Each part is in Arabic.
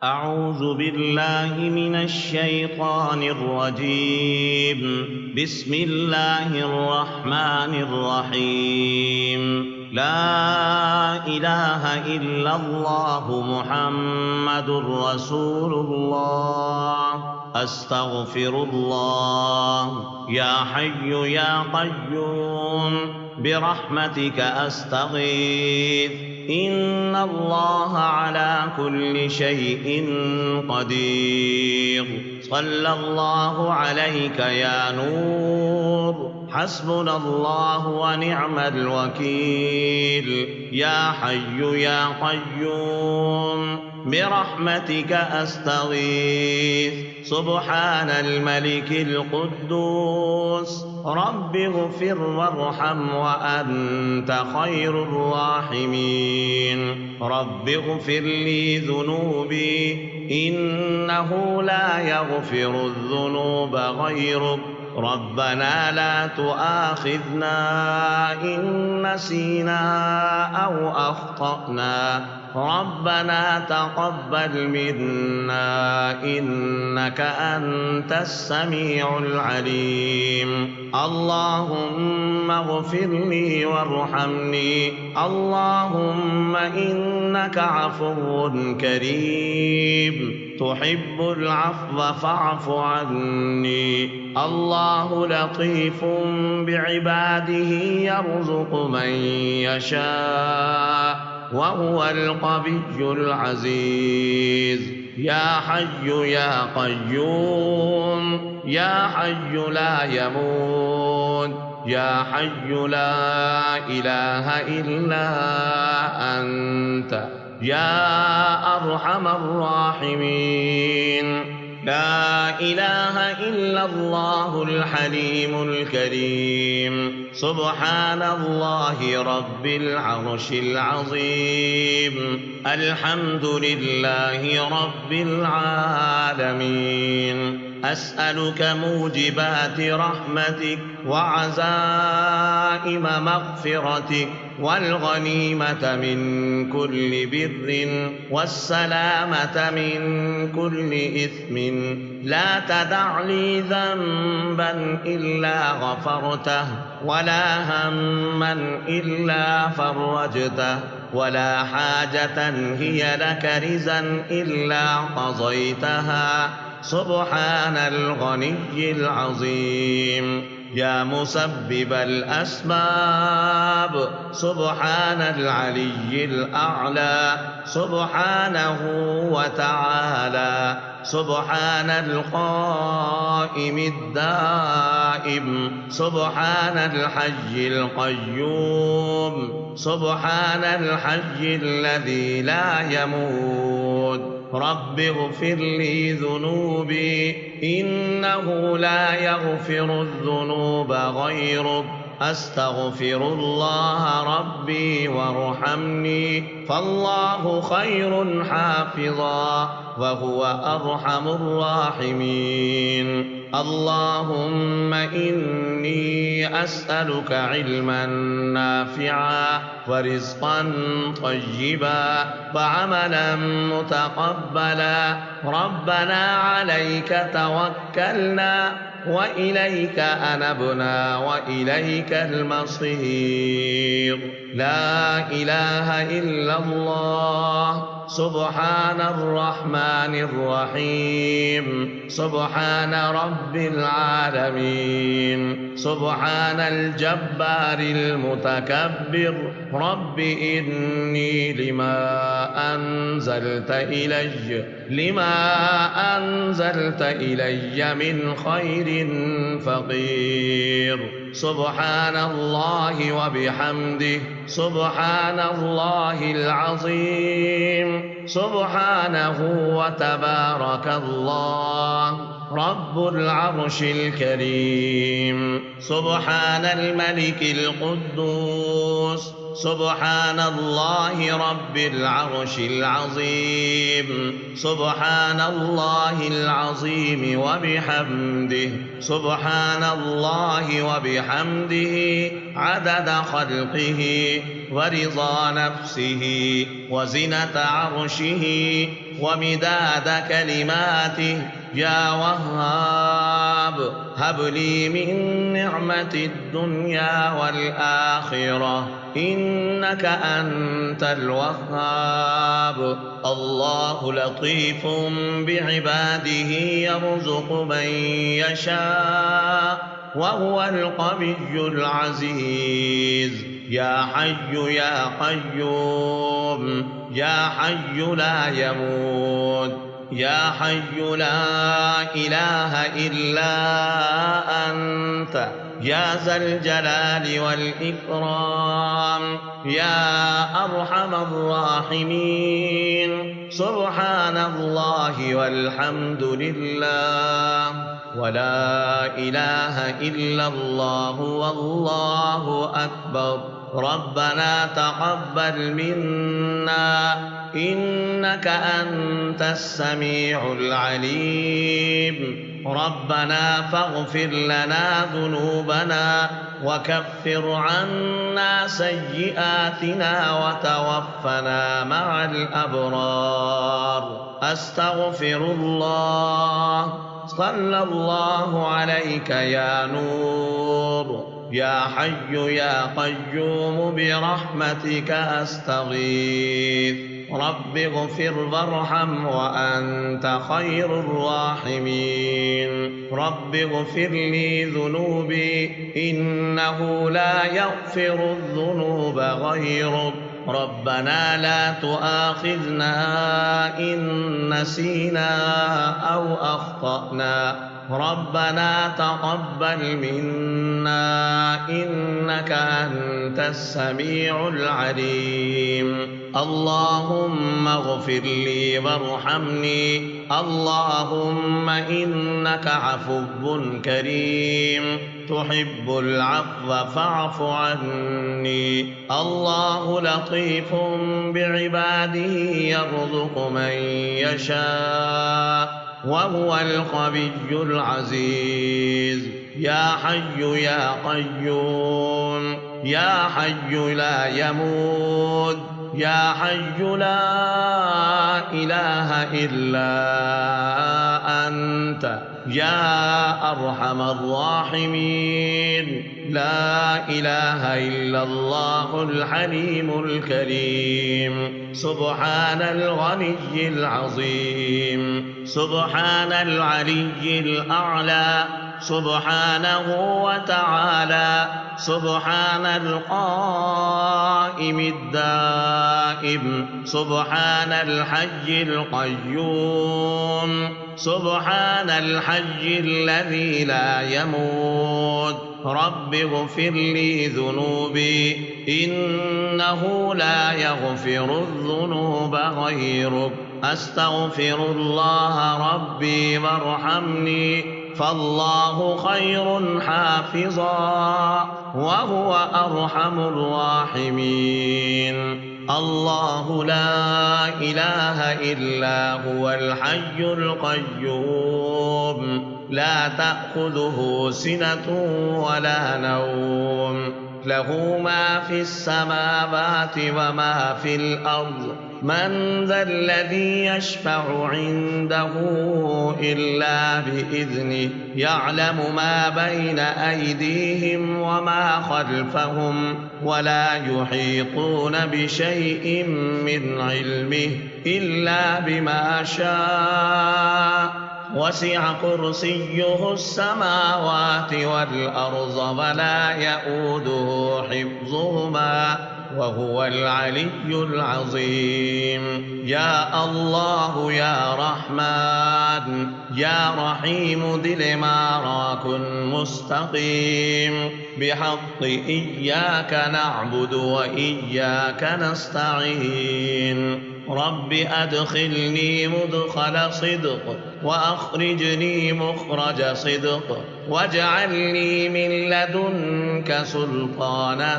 أعوذ بالله من الشيطان الرجيم. بسم الله الرحمن الرحيم. لا إله إلا الله محمد رسول الله. أستغفر الله. يا حي يا قيوم برحمتك أستغيث. إن الله على كل شيء قدير. صلى الله عليك يا نور. حسبنا الله ونعم الوكيل. يا حي يا قيوم برحمتك أستغيث. سبحان الملك القدوس رب اغفر وارحم وأنت خير الراحمين. رب اغفر لي ذنوبي إنه لا يغفر الذنوب غيرك. ربنا لا تؤاخذنا إن نسينا أو أخطأنا. ربنا تقبل منا إنك أنت السميع العليم. اللهم اغفر لي وارحمني. اللهم إنك عفو كريم تحب العفو فاعف عني. الله لطيف بعباده يرزق من يشاء وهو القوي العزيز. يا حي يا قيوم يا حي لا يموت. يا حي لا إله إلا أنت يا أرحم الراحمين. لا إله إلا الله الحليم الكريم. سبحان الله رب العرش العظيم. الحمد لله رب العالمين. أسألك موجبات رحمتك وعزائم مغفرتك والغنيمة من كل بر والسلامة من كل إثم. لا تدع لي ذنبا إلا غفرته ولا هما إلا فرجته ولا حاجة هي لك رزا إلا قضيتها. سبحان الغني العظيم. يا مسبب الأسباب سبحان العلي الأعلى سبحانه وتعالى. سبحان القائم الدائم سبحان الحي القيوم سبحان الحي الذي لا يموت. رب اغفر لي ذنوبي إنه لا يغفر الذنوب غيرك. أستغفر الله ربي وارحمني فالله خير حافظا وهو أرحم الراحمين. اللهم إني أسألك علما نافعا ورزقا طيبا وعملا متقبلا. ربنا عليك توكلنا وإليك أنبنا وإليك المصير. لا إله إلا الله. سبحان الرحمن الرحيم. سبحان رب العالمين. سبحان الجبار المتكبر. رب إني لما أنزلت إلي من خير فقير. سبحان الله وبحمده. سبحان الله العظيم. سبحانه وتبارك الله رب العرش الكريم. سبحان الملك القدوس. سبحان الله رب العرش العظيم. سبحان الله العظيم وبحمده. سبحان الله وبحمده عدد خلقه ورضا نفسه وزنة عرشه ومداد كلماته. يا وهاب هب لي من نعمة الدنيا والآخرة إنك أنت الوهاب. الله لطيف بعباده يرزق من يشاء وهو القوي العزيز. يا حي يا قيوم يا حي لا يموت يا حي لا إله إلا أنت يا ذا الجلال والإكرام يا أرحم الراحمين. سبحان الله والحمد لله ولا إله إلا الله والله أكبر. ربنا تقبل منا إنك أنت السميع العليم. ربنا فاغفر لنا ذنوبنا وكفر عنا سيئاتنا وتوفنا مع الأبرار. أستغفر الله. صلى الله عليك يا نور. يا حي يا قيوم برحمتك أستغيث. رب اغفر وارحم وأنت خير الراحمين. رب اغفر لي ذنوبي إنه لا يغفر الذنوب غيرك. ربنا لا تؤاخذنا إن نسينا أو أخطأنا. ربنا تقبل منا إنك أنت السميع العليم. اللهم اغفر لي وارحمني. اللهم إنك عفو كريم تحب العفو فاعف عني. الله لطيف بعباده يرزق من يشاء وهو القوي العزيز. يا حي يا قيوم يا حي لا يموت يا حي لا إله إلا أنت يا أرحم الراحمين. لا إله إلا الله الحليم الكريم. سبحان الغني العظيم. سبحان العلي الأعلى. سبحانه وتعالى. سبحان القائم الدائم. سبحان الحي القيوم. سبحان الحي الذي لا يموت. رب اغفر لي ذنوبي إنه لا يغفر الذنوب غيرك. أستغفر الله ربي وارحمني فالله خير حافظا وهو أرحم الراحمين. الله لا إله إلا هو الحي القيوم لا تأخذه سنة ولا نوم له ما في السماوات وما في الأرض. من ذا الذي يشفع عنده إلا بإذنه. يعلم ما بين أيديهم وما خلفهم ولا يحيطون بشيء من علمه إلا بما شاء. وسع كرسيه السماوات والأرض ولا يؤوده حفظهما وهو العلي العظيم. يا الله يا رحمن يا رحيم ذي المعراك مستقيم بحق إياك نعبد وإياك نستعين. رب أدخلني مدخل صدق وأخرجني مخرج صدق واجعلني من لدنك سلطانا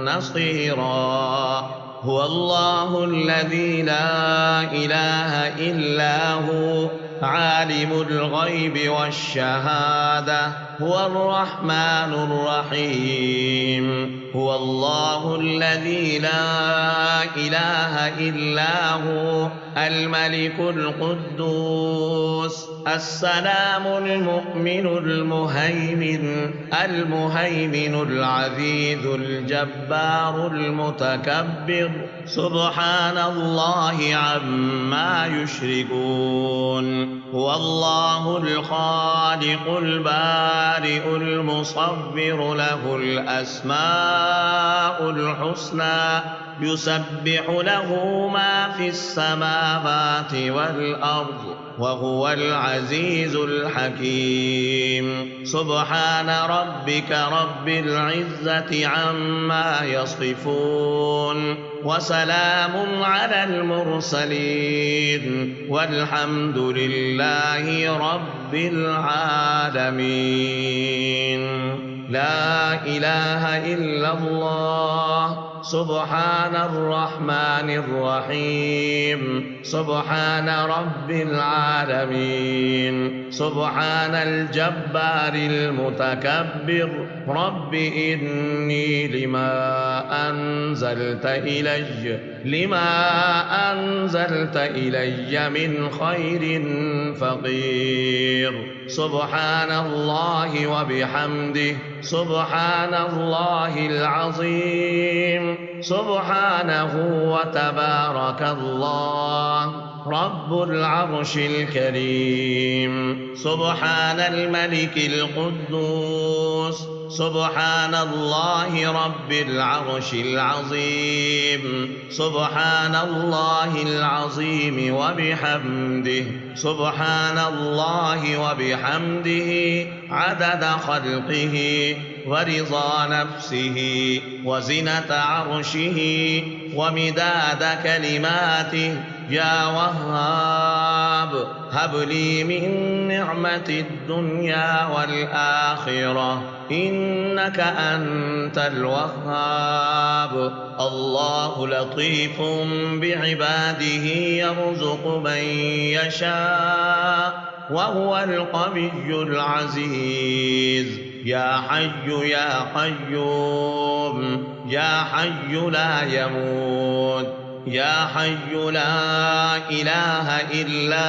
نصيرا. هو الله الذي لا إله إلا هو عالم الغيب والشهادة هو الرحمن الرحيم هو الله الذي لا إله إلا هو الملك القدوس السلام المؤمن المهيمن العزيز الجبار المتكبر سبحان الله عما يشركون هو الله الخالق البارئ المصور له الأسماء الحسنى يسبح له ما في السماوات والأرض وهو العزيز الحكيم سبحان ربك رب العزة عما يصفون وسلام على المرسلين والحمد لله رب العالمين لا إله إلا الله سبحان الرحمن الرحيم سبحان رب العالمين سبحان الجبار المتكبر رب إني لما أنزلت إلي من خير فقير سبحان الله وبحمده سبحان الله العظيم سبحانه وتبارك الله رب العرش الكريم سبحان الملك القدوس سبحان الله رب العرش العظيم سبحان الله العظيم وبحمده سبحان الله وبحمده عدد خلقه ورضا نفسه وزنة عرشه ومداد كلماته يا وهاب هب لي من نعمة الدنيا والآخرة إنك أنت الوهاب الله لطيف بعباده يرزق من يشاء وهو القوي العزيز يا حي يا قيوم يا حي لا يموت يا حي لا إله إلا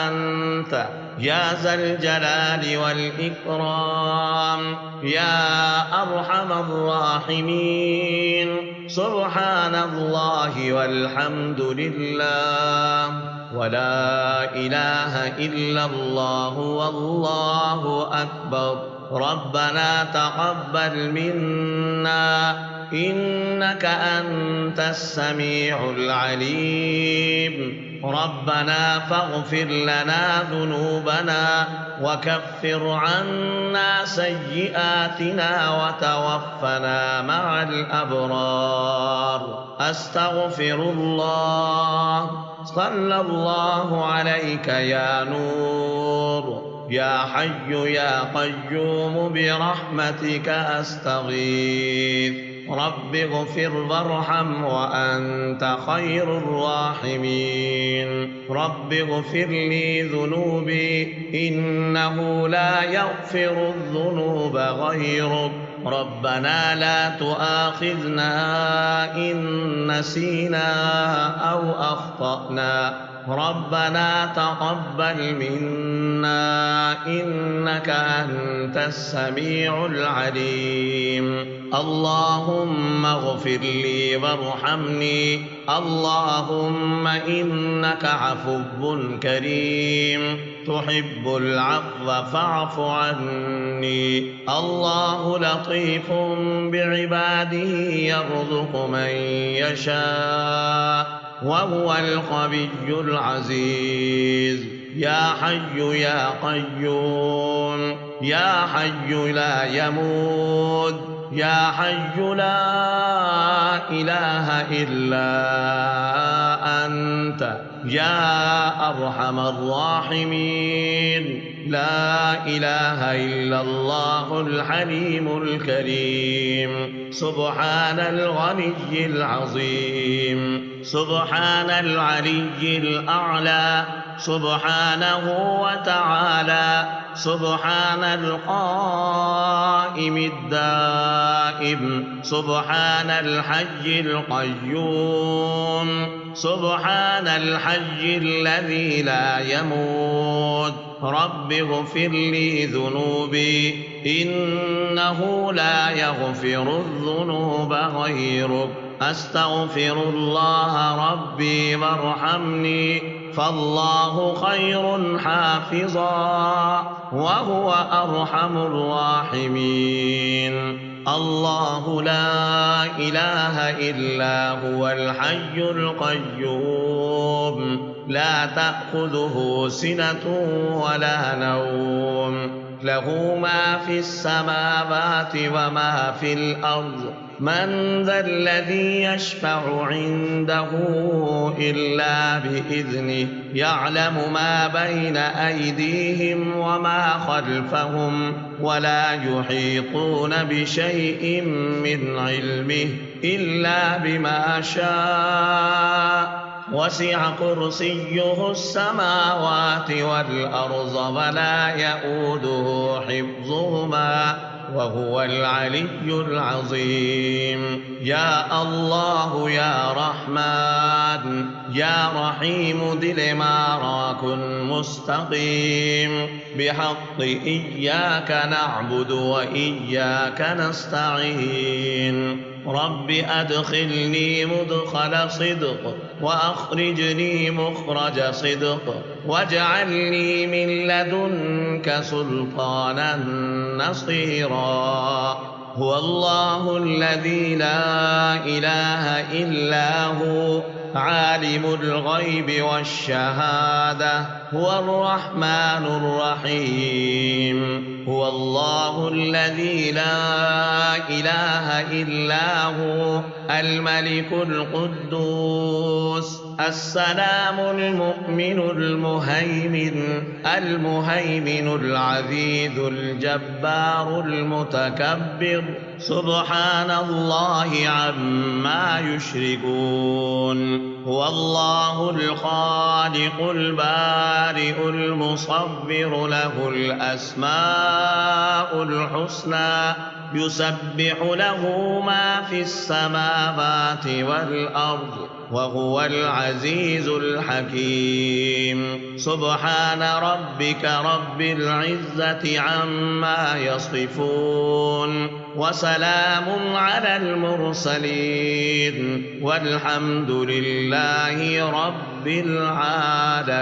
أنت يا ذا الجلال والإكرام يا أرحم الراحمين سبحان الله والحمد لله ولا إله إلا الله والله أكبر ربنا تقبل منا إنك أنت السميع العليم ربنا فاغفر لنا ذنوبنا وكفر عنا سيئاتنا وتوفنا مع الأبرار أستغفر الله صلى الله عليك يا نور يا حي يا قيوم برحمتك أستغيث رب اغفر وارحم وأنت خير الراحمين رب اغفر لي ذنوبي إنه لا يغفر الذنوب غيرك ربنا لا تؤاخذنا إن نسينا أو أخطأنا ربنا تقبل منا إنك أنت السميع العليم اللهم اغفر لي وارحمني اللهم إنك عفو كريم تحب العفو فاعف عني الله لطيف بعباده يرزق من يشاء وهو القوي العزيز يا حي يا قيوم يا حي لا يموت يا حي لا إله إلا أنت يا أرحم الراحمين. لا إله إلا الله الحليم الكريم. سبحان الغني العظيم، سبحان العلي الأعلى، سبحانه وتعالى، سبحان القائم الدائم، سبحان الحي القيوم، سبحان الحي الذي لا يموت. رب اغفر لي ذنوبي إنه لا يغفر الذنوب غيرك. أستغفر الله ربي وارحمني فالله خير حافظا وهو أرحم الراحمين. الله لا إله إلا هو الحي القيوم لا تأخذه سنة ولا نوم، له ما في السماوات وما في الأرض. من ذا الذي يشفع عنده إلا بإذنه، يعلم ما بين أيديهم وما خلفهم ولا يحيطون بشيء من علمه إلا بما شاء. وسع كرسيه السماوات والأرض ولا يؤوده حفظهما وهو العلي العظيم. يا الله يا رحمن يا رحيم دل ما كن مستقيم بحق إياك نعبد وإياك نستعين. رب أدخلني مدخل صدق وأخرجني مخرج صدق واجعلني من لدنك سلطانا نصيرا. هو الله الذي لا إله إلا هو عالم الغيب والشهادة هو الرحمن الرحيم. هو الله الذي لا إله إلا هو الملك القدوس السلام المؤمن المهيمن العزيز الجبار المتكبر. سبحان الله عما يشركون. هو الله الخالق البارئ المصور له الأسماء الحسنى يسبح له ما في السماوات والأرض وهو العزيز الحكيم. سبحان ربك رب العزة عما يصفون وسلام على المرسلين والحمد لله رب العالمين.